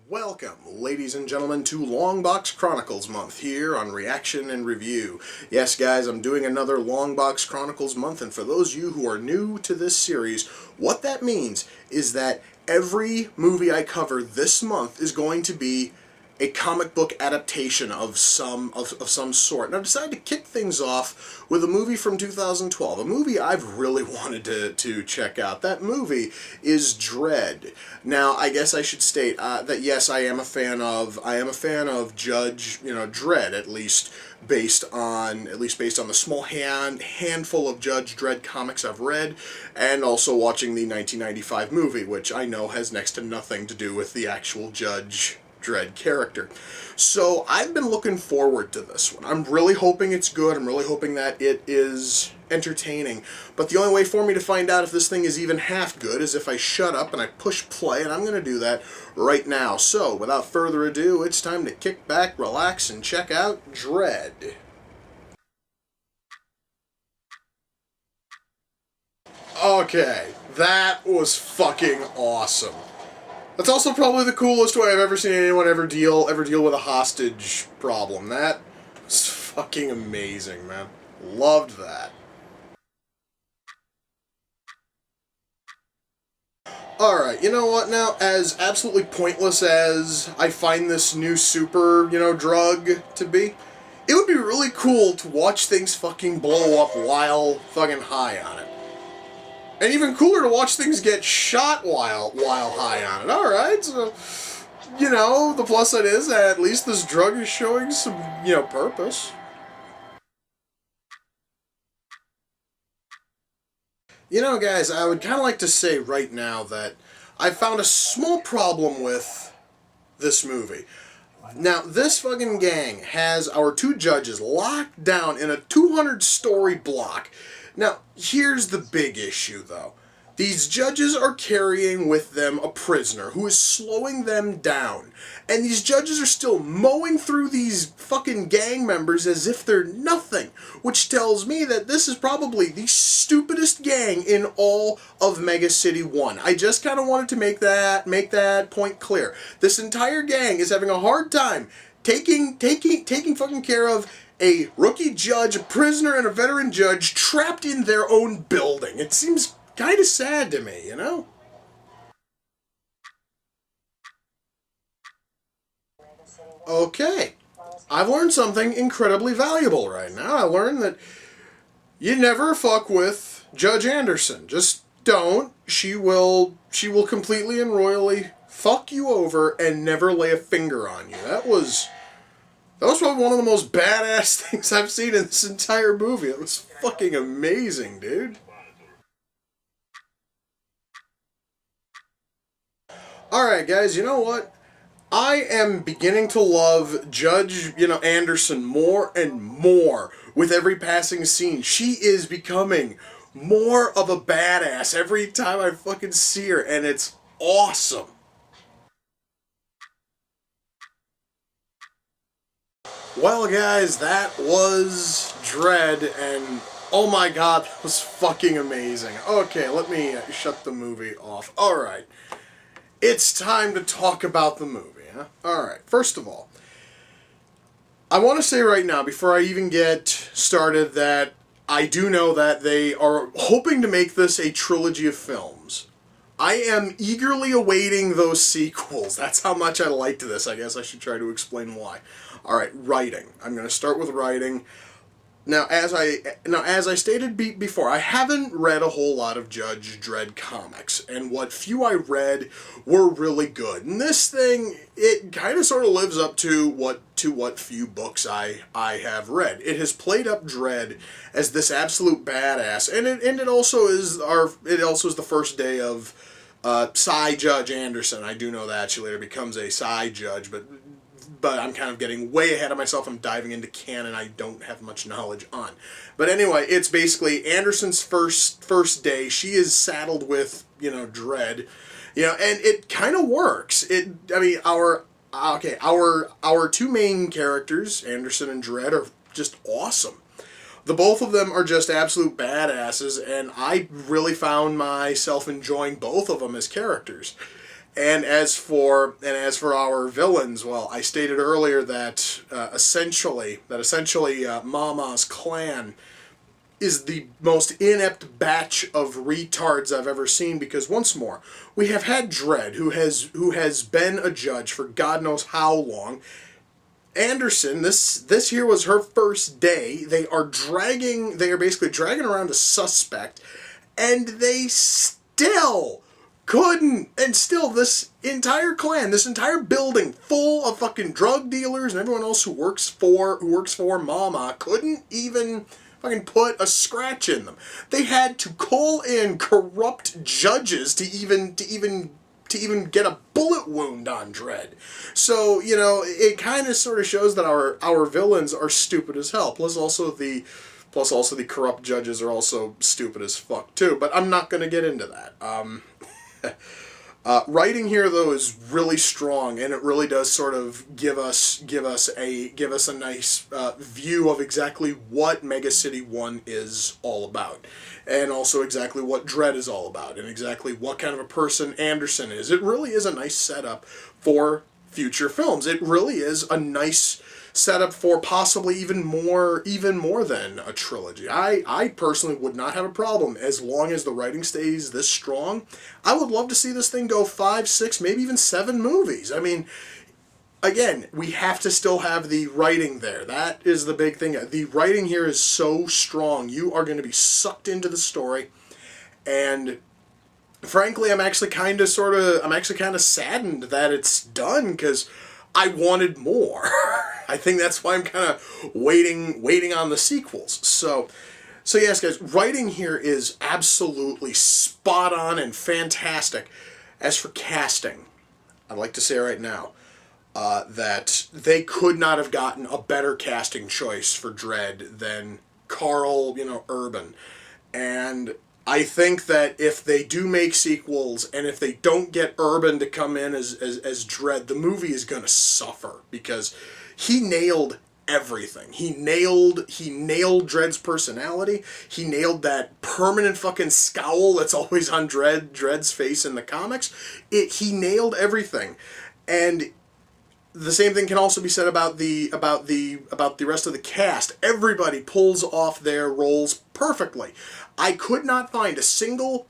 Welcome, ladies and gentlemen, to Longbox Chronicles month here on Reaction and Review. Yes, guys, I'm doing another Longbox Chronicles month, and for those of you who are new to this series, what that means is that every movie I cover this month is going to be a comic book adaptation of some sort. And I've decided to kick things off with a movie from 2012, a movie I've really wanted to check out. That movie is Dredd. Now, I guess I should state that yes, I am a fan of Judge Dredd, at least based on the small handful of Judge Dredd comics I've read, and also watching the 1995 movie, which I know has next to nothing to do with the actual Judge Dredd character. So I've been looking forward to this one. I'm really hoping it's good. I'm really hoping that it is entertaining. But the only way for me to find out if this thing is even half good is if I shut up and I push play, and I'm going to do that right now. So without further ado, it's time to kick back, relax, and check out Dredd. Okay, that was fucking awesome. That's also probably the coolest way I've ever seen anyone ever deal with a hostage problem. That was fucking amazing, man. Loved that. Alright, you know what now? As absolutely pointless as I find this new super, drug to be, it would be really cool to watch things fucking blow up while fucking high on it. And even cooler to watch things get shot while high on it. Alright, so, the plus side is that at least this drug is showing some, purpose. Guys, I would kind of like to say right now that I found a small problem with this movie. Now, this fucking gang has our two judges locked down in a 200-story block. Now, here's the big issue, though. These judges are carrying with them a prisoner who is slowing them down. And these judges are still mowing through these fucking gang members as if they're nothing. Which tells me that this is probably the stupidest gang in all of Mega City 1. I just kind of wanted to make that point clear. This entire gang is having a hard time taking fucking care of a rookie judge, a prisoner, and a veteran judge trapped in their own building. It seems kind of sad to me, Okay, I've learned something incredibly valuable right now. I learned that you never fuck with Judge Anderson. Just don't. She will completely and royally fuck you over and never lay a finger on you. That was probably one of the most badass things I've seen in this entire movie. It was fucking amazing, dude. Alright, guys, you know what? I am beginning to love Judge, Anderson more and more with every passing scene. She is becoming more of a badass every time I fucking see her, and it's awesome. Well, guys, that was Dredd, and oh my god, that was fucking amazing. Okay, let me shut the movie off. Alright, it's time to talk about the movie, huh? Alright, first of all, I want to say right now, before I even get started, that I do know that they are hoping to make this a trilogy of films. I am eagerly awaiting those sequels. That's how much I liked this. I guess I should try to explain why. Alright, writing. I'm going to start with writing. Now, as I stated before, I haven't read a whole lot of Judge Dredd comics, and what few I read were really good. And this thing, it kind of sort of lives up to what few books I have read. It has played up Dredd as this absolute badass, and it also is the first day of Psy Judge Anderson. I do know that she later becomes a Psy Judge, but but I'm kind of getting way ahead of myself. I'm diving into canon I don't have much knowledge on. But anyway, it's basically Anderson's first day. She is saddled with, Dredd, and it kind of works. Our two main characters, Anderson and Dredd, are just awesome. The both of them are just absolute badasses, and I really found myself enjoying both of them as characters. And as for our villains, well, I stated earlier that essentially Mama's clan is the most inept batch of retards I've ever seen, because once more, we have had Dredd, who has been a judge for God knows how long. Anderson, this here was her first day. They are basically dragging around a suspect, and they still couldn't, and still this entire clan, this entire building full of fucking drug dealers and everyone else who works for Mama couldn't even fucking put a scratch in them. They had to call in corrupt judges to even get a bullet wound on Dredd. So, it kind of sort of shows that our villains are stupid as hell. Plus also the corrupt judges are also stupid as fuck too. But I'm not going to get into that. Writing here though is really strong, and it really does sort of give us a nice view of exactly what Mega City 1 is all about, and also exactly what Dredd is all about, and exactly what kind of a person Anderson is. It really is a nice setup for future films. It really is a nice setup for possibly even more than a trilogy. I personally would not have a problem as long as the writing stays this strong. I would love to see this thing go 5, 6, maybe even 7 movies. I mean, again, we have to still have the writing there. That is the big thing. The writing here is so strong. You are going to be sucked into the story, and frankly, I'm actually kind of saddened that it's done, because I wanted more. I think that's why I'm kind of waiting on the sequels. So yes, guys, writing here is absolutely spot on and fantastic. As for casting, I'd like to say right now that they could not have gotten a better casting choice for Dredd than Karl, Urban. And I think that if they do make sequels, and if they don't get Urban to come in as Dredd, the movie is going to suffer, because he nailed everything. He nailed Dredd's personality. He nailed that permanent fucking scowl that's always on Dredd's face in the comics. He nailed everything. And the same thing can also be said about the rest of the cast. Everybody pulls off their roles perfectly. I could not find a single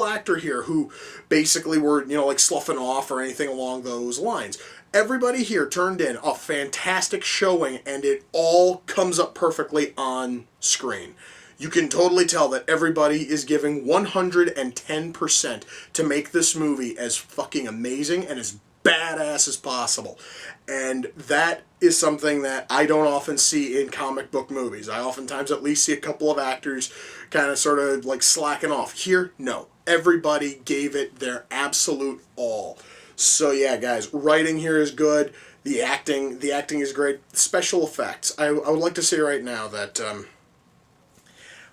actor here who basically were, like sloughing off or anything along those lines. Everybody here turned in a fantastic showing, and it all comes up perfectly on screen. You can totally tell that everybody is giving 110% to make this movie as fucking amazing and as badass as possible. And that is something that I don't often see in comic book movies. I oftentimes at least see a couple of actors kind of sort of like slacking off. Here, no. Everybody gave it their absolute all. So yeah, guys, writing here is good. The acting is great. Special effects. I would like to say right now that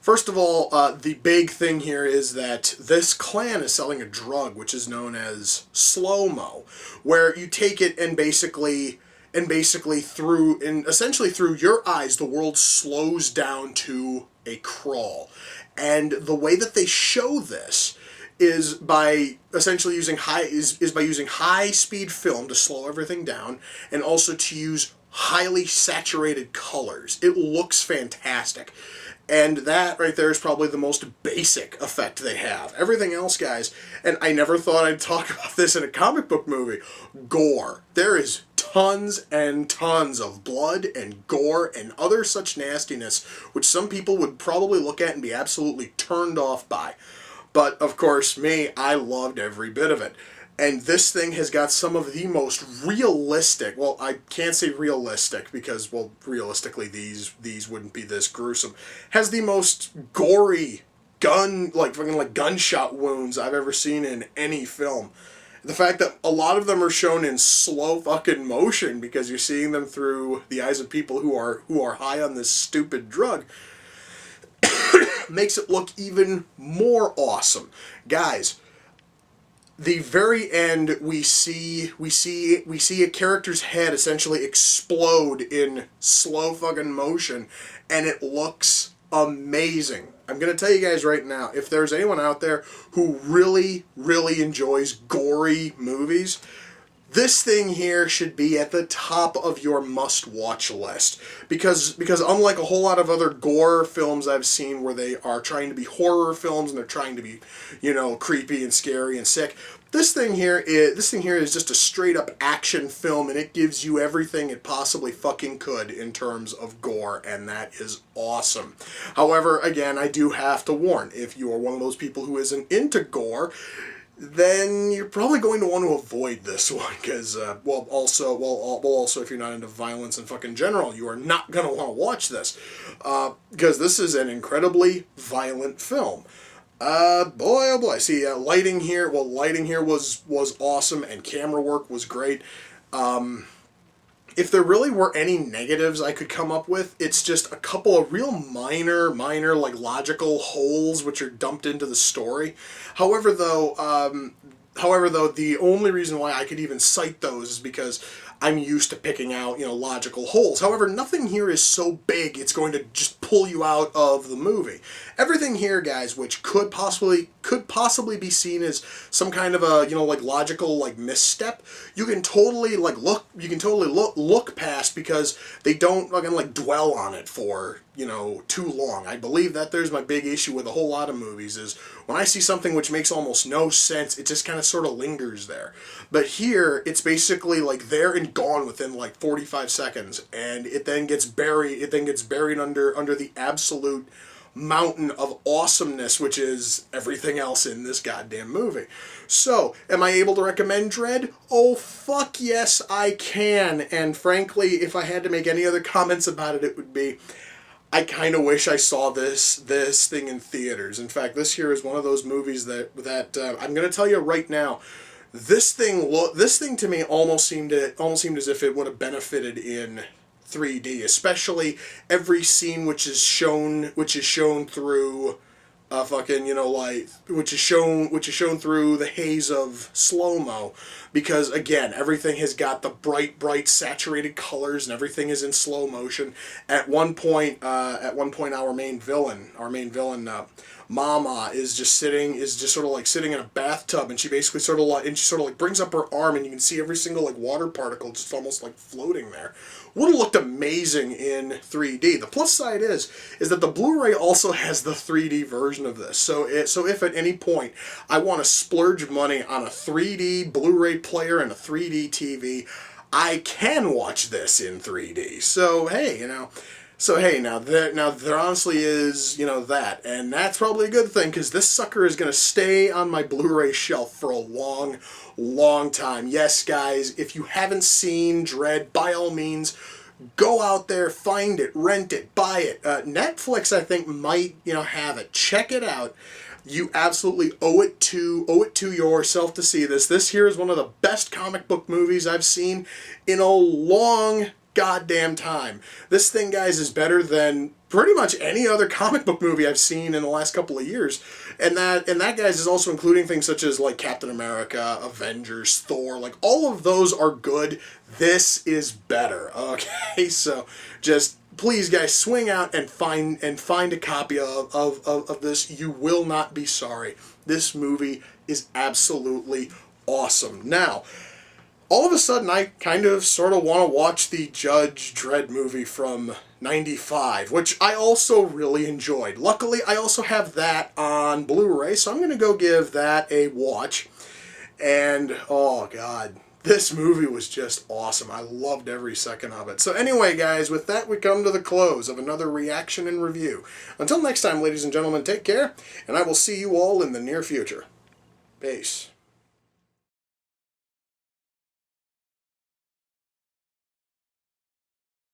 first of all, the big thing here is that this clan is selling a drug which is known as Slo-Mo, where you take it and essentially through your eyes, the world slows down to a crawl. And the way that they show this is by essentially using high speed film to slow everything down, and also to use highly saturated colors. It looks fantastic. And that right there is probably the most basic effect they have. Everything else, guys, and I never thought I'd talk about this in a comic book movie, gore. There is tons and tons of blood and gore and other such nastiness, which some people would probably look at and be absolutely turned off by. But, of course, I loved every bit of it. And this thing has got some of the most realistic, well, I can't say realistic because, well, realistically these wouldn't be this gruesome, has the most gory gunshot wounds I've ever seen in any film. the fact that a lot of them are shown in slow fucking motion because you're seeing them through the eyes of people who are high on this stupid drug makes it look even more awesome. Guys, the very end, we see a character's head essentially explode in slow fucking motion, and it looks amazing. I'm gonna tell you guys right now, if there's anyone out there who really, really enjoys gory movies, this thing here should be at the top of your must-watch list. Because unlike a whole lot of other gore films I've seen where they are trying to be horror films and they're trying to be, you know, creepy and scary and sick, this thing here is just a straight-up action film, and it gives you everything it possibly fucking could in terms of gore, and that is awesome. However, again, I do have to warn, if you are one of those people who isn't into gore, then you're probably going to want to avoid this one, because, also, if you're not into violence in fucking general, you are not going to want to watch this, because this is an incredibly violent film. Boy, oh boy. See, lighting here was awesome, and camera work was great. If there really were any negatives I could come up with, it's just a couple of real minor, like, logical holes which are dumped into the story. However, though, the only reason why I could even cite those is because I'm used to picking out, you know, logical holes. However, nothing here is so big it's going to just pull you out of the movie. Everything here, guys, which could possibly be seen as some kind of a, you know, like, logical, like, misstep, you can totally look past, because they don't fucking, like, dwell on it for, you know, too long. I believe that there's my big issue with a whole lot of movies, is when I see something which makes almost no sense, it just kind of sort of lingers there. But here, it's basically, like, there and gone within, like, 45 seconds, and it then gets buried under the absolute mountain of awesomeness, which is everything else in this goddamn movie. So, am I able to recommend Dredd? Oh, fuck yes, I can. And frankly, if I had to make any other comments about it, it would be, I kind of wish I saw this thing in theaters. In fact, this here is one of those movies that I'm going to tell you right now, this thing to me almost seemed as if it would have benefited in 3D, especially every scene which is shown through fucking, you know, like, which is shown through the haze of Slo-Mo, because again, everything has got the bright saturated colors and everything is in slow motion. At one point our main villain Mama is just sort of like sitting in a bathtub, and she basically sort of like brings up her arm, and you can see every single, like, water particle just almost like floating there. Would have looked amazing in 3D. The plus side is that the Blu-ray also has the 3D version of this. So if at any point I want to splurge money on a 3D Blu-ray player and a 3D TV, I can watch this in 3D. So hey, you know. Now there honestly is, you know, that, and that's probably a good thing, because this sucker is going to stay on my Blu-ray shelf for a long, long time. Yes, guys, if you haven't seen Dredd, by all means, go out there, find it, rent it, buy it. Netflix, I think, might, you know, have it. Check it out. You absolutely owe it to yourself to see this. This here is one of the best comic book movies I've seen in a long goddamn time. This thing, guys, is better than pretty much any other comic book movie I've seen in the last couple of years. And that, guys, is also including things such as, like, Captain America, Avengers, Thor. Like, all of those are good. This is better. Okay, so just please, guys, swing out and find a copy of this. You will not be sorry. This movie is absolutely awesome. Now, all of a sudden, I kind of sort of want to watch the Judge Dredd movie from '95, which I also really enjoyed. Luckily, I also have that on Blu-ray, so I'm going to go give that a watch. And, oh god, this movie was just awesome. I loved every second of it. So anyway, guys, with that, we come to the close of another reaction and review. Until next time, ladies and gentlemen, take care, and I will see you all in the near future. Peace.